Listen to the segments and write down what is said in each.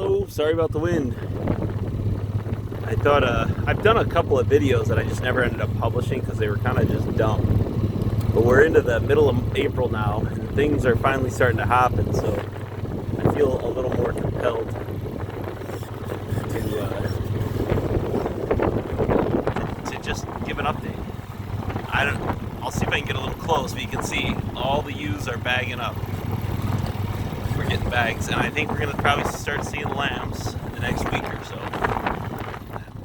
Hello, sorry about the wind. I thought I've done a couple of videos that I just never ended up publishing because they were kind of just dumb. But we're into the middle of April now, and things are finally starting to happen, so I feel a little more compelled to just give an update. I'll see if I can get a little close, but you can see all the ewes are bagging up. We're getting bags, and I think we're gonna probably start seeing lambs in the next week or so.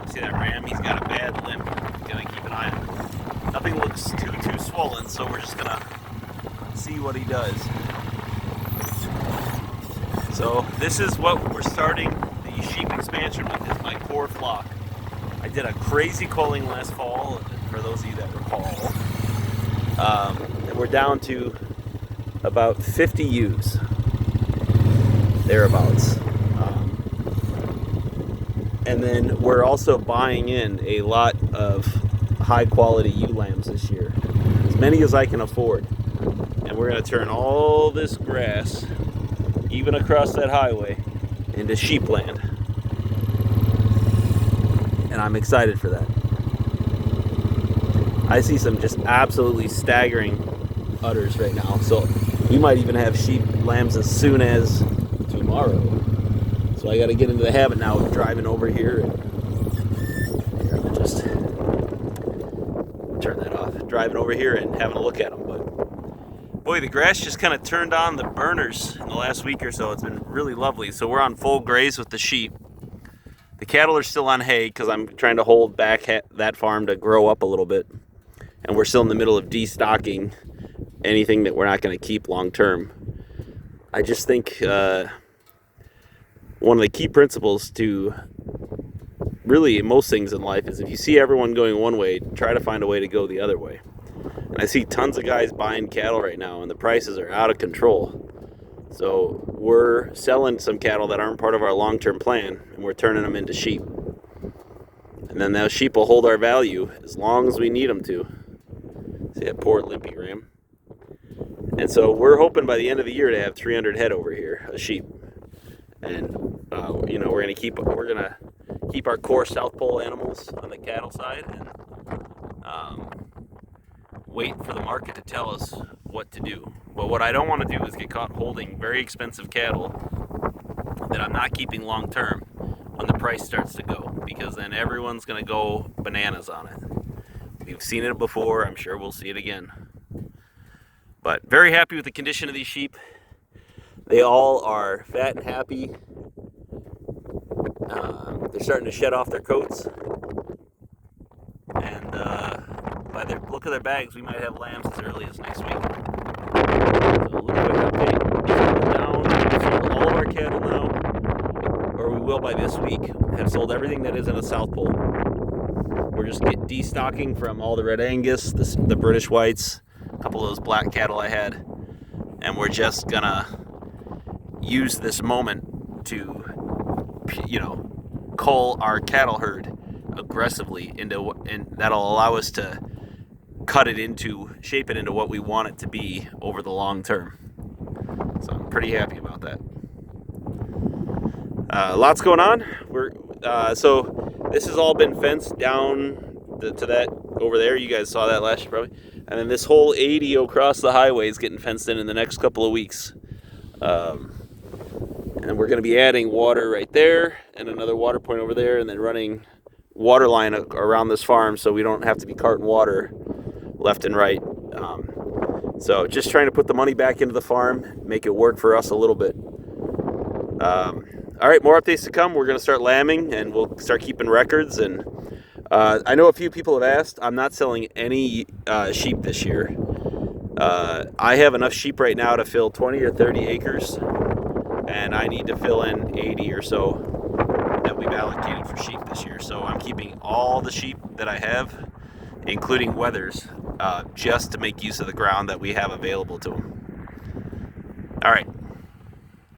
See that ram? He's got a bad limp. Gonna keep an eye on him. Nothing looks too swollen, so we're just gonna see what he does. So this is what we're starting the sheep expansion with, is my core flock. I did a crazy culling last fall, for those of you that recall. And we're down to about 50 ewes, thereabouts. And then we're also buying in a lot of high quality ewe lambs this year, as many as I can afford. And we're going to turn all this grass, even across that highway, into sheep land. And I'm excited for that. I see some just absolutely staggering udders right now, so we might even have sheep lambs as soon as tomorrow. So I got to get into the habit now of driving over here and just turn that off. Driving over here and having a look at them. But boy, the grass just kind of turned on the burners in the last week or so. It's been really lovely. So we're on full graze with the sheep. The cattle are still on hay because I'm trying to hold back that farm to grow up a little bit. And we're still in the middle of destocking anything that we're not going to keep long term. I just think one of the key principles to really most things in life is if you see everyone going one way, try to find a way to go the other way. And I see tons of guys buying cattle right now, and the prices are out of control. So we're selling some cattle that aren't part of our long-term plan, and we're turning them into sheep. And then those sheep will hold our value as long as we need them to. See that poor limpy ram? And so we're hoping by the end of the year to have 300 head over here of sheep. And we're gonna keep our core South Pole animals on the cattle side, and wait for the market to tell us what to do. But what I don't want to do is get caught holding very expensive cattle that I'm not keeping long term when the price starts to go, because then everyone's gonna go bananas on it. We've seen it before. I'm sure we'll see it again. But very happy with the condition of these sheep. They all are fat and happy. They're starting to shed off their coats. And by the look of their bags, we might have lambs as early as next week. So a little quick update. We're down. We've sold all of our cattle now, or we will by this week. Have sold everything that is in a South Pole. We're just destocking from all the Red Angus, the British Whites, a couple of those black cattle I had. And we're just gonna use this moment to, cull our cattle herd aggressively and that'll allow us to shape it into what we want it to be over the long term. So I'm pretty happy about that. Lots going on. So this has all been fenced down to that over there. You guys saw that last year probably. And then this whole 80 across the highway is getting fenced in the next couple of weeks. And we're going to be adding water right there and another water point over there, and then running water line around this farm so we don't have to be carting water left and right. So just trying to put the money back into the farm, make it work for us a little bit. All right, more updates to come. We're going to start lambing, and we'll start keeping records. And I know a few people have asked. I'm not selling any sheep this year. I have enough sheep right now to fill 20 or 30 acres, and I need to fill in 80 or so that we've allocated for sheep this year. So I'm keeping all the sheep that I have, including wethers, just to make use of the ground that we have available to them. All right.